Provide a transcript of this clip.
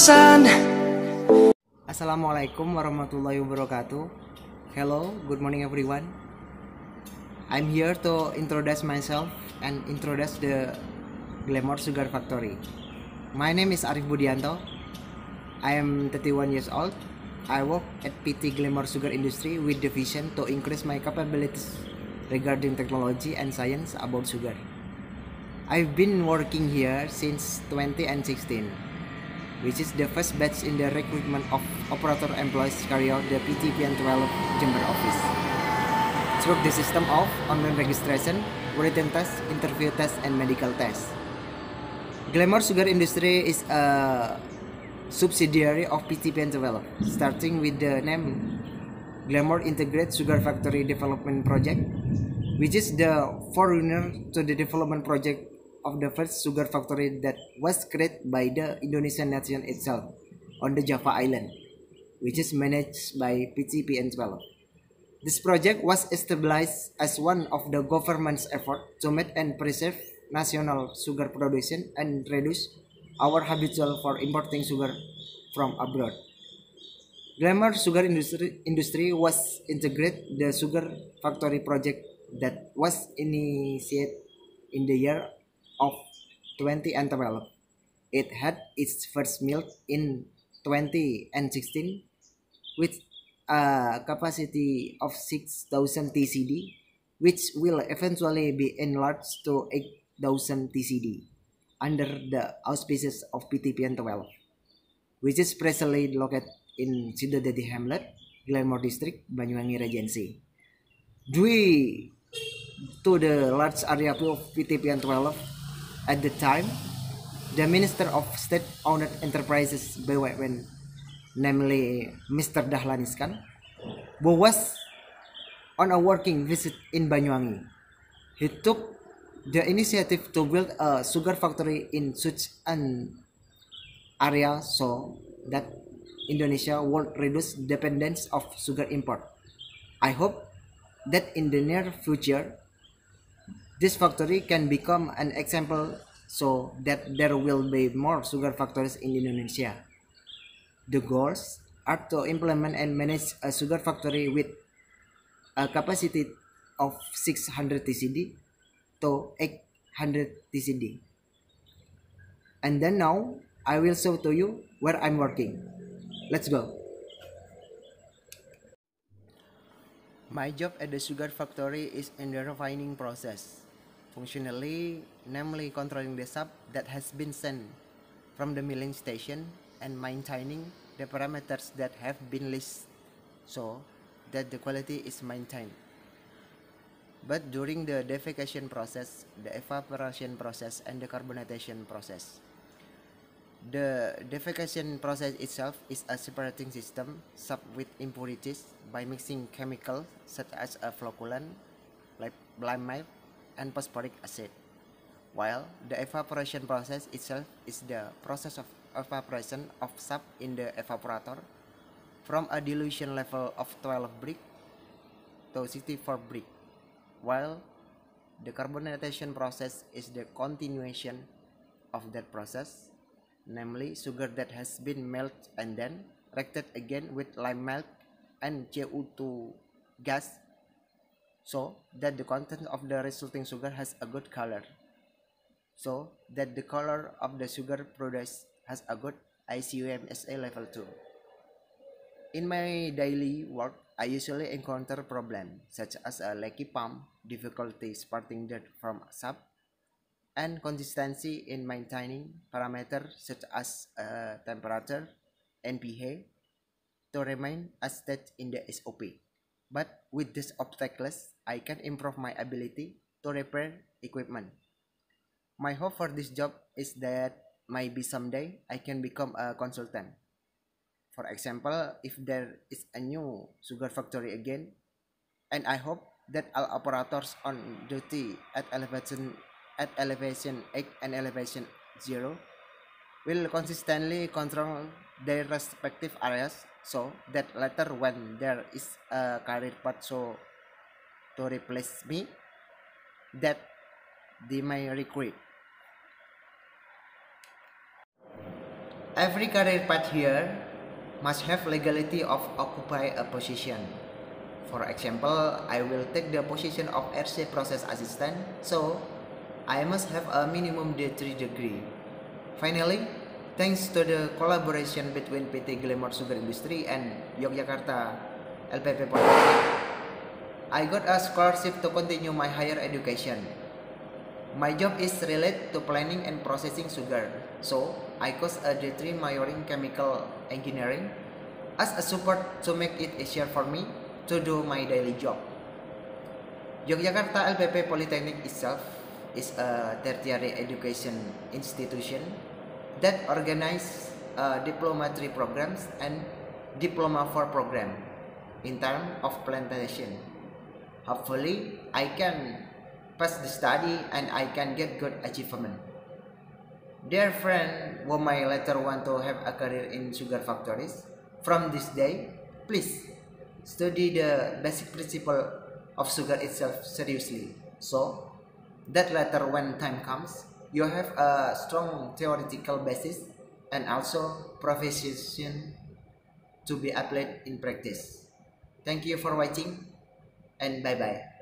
sun. Assalamualaikum warahmatullahi wabarakatuh. Hello, good morning everyone. I'm here to introduce myself and introduce the Glamour Sugar Factory. My name is Arif Budianto. I am 31 years old. I work at PT Glamour Sugar Industry with the vision to increase my capabilities regarding technology and science about sugar. I've been working here since 2016, which is the first batch in the recruitment of operator employees carry out the PTPN 12 Jember office. Through the system of online registration, written test, interview test, and medical test. Glamour Sugar Industry is a subsidiary of PTPN 12, starting with the name Glamour Integrated Sugar Factory Development Project, which is the forerunner to the development project of the first sugar factory that was created by the Indonesian nation itself on the Java Island, which is managed by PTPN 12. This project was established as one of the government's efforts to meet and preserve national sugar production and reduce our habitual for importing sugar from abroad. Glamour Sugar Industry was integrated the sugar factory project that was initiated in the year of 2012. It had its first milk in 2016 with a capacity of 6,000 TCD, which will eventually be enlarged to 8,000 TCD under the auspices of PTPN 12, which is presently located in Sidodadi Hamlet, Glamour District, Banyuwangi Regency. Due to the large area of PTPN 12 at the time, the Minister of State-Owned Enterprises BUMN, namely Mr. Dahlan Iskan, was on a working visit in Banyuwangi. He took the initiative to build a sugar factory in such an area so that Indonesia would reduce dependence of sugar import. I hope that in the near future, this factory can become an example so that there will be more sugar factories in Indonesia. The goals are to implement and manage a sugar factory with a capacity of 600 TCD to 800 TCD. And then now, I will show to you where I'm working. Let's go. My job at the sugar factory is in the refining process. Functionally, namely controlling the sap that has been sent from the milling station and maintaining the parameters that have been listed so that the quality is maintained. But during the defecation process, the evaporation process, and the carbonation process, the defecation process itself is a separating system sap with impurities by mixing chemicals such as a flocculant, like blimide, and phosphoric acid, while the evaporation process itself is the process of evaporation of sap in the evaporator from a dilution level of 12 brick to 64 brick, while the carbonation process is the continuation of that process, namely sugar that has been melted and then reacted again with lime melt and CO2 gas so that the content of the resulting sugar has a good color, so that the color of the sugar produced has a good ICUMSA level 2. In my daily work, I usually encounter problems such as a leaky pump, difficulty sparking dirt from sap, and consistency in maintaining parameters such as temperature and pH to remain as stated in the SOP. But with these obstacles, I can improve my ability to repair equipment. My hope for this job is that maybe someday I can become a consultant. For example, if there is a new sugar factory again, and I hope that all operators on duty at elevation 8 and elevation 0 will consistently control their respective areas so that later when there is a career path so to replace me, that they may recruit. Every career path here must have legality of occupy a position. For example, I will take the position of RC process assistant, so I must have a minimum D3 degree. Finally, thanks to the collaboration between PT Glamour Sugar Industry and Yogyakarta LPP Polytechnic, I got a scholarship to continue my higher education. My job is related to planning and processing sugar, so I chose a D3 major in chemical engineering as a support to make it easier for me to do my daily job. Yogyakarta LPP Polytechnic itself is a tertiary education institution that organizes Diploma 3 programs and Diploma 4 program in terms of plantation. Hopefully, I can pass the study and I can get good achievement. Dear friend who may later want to have a career in sugar factories, from this day, please study the basic principle of sugar itself seriously, so that later when time comes, you have a strong theoretical basis and also profession to be applied in practice. Thank you for watching and bye bye.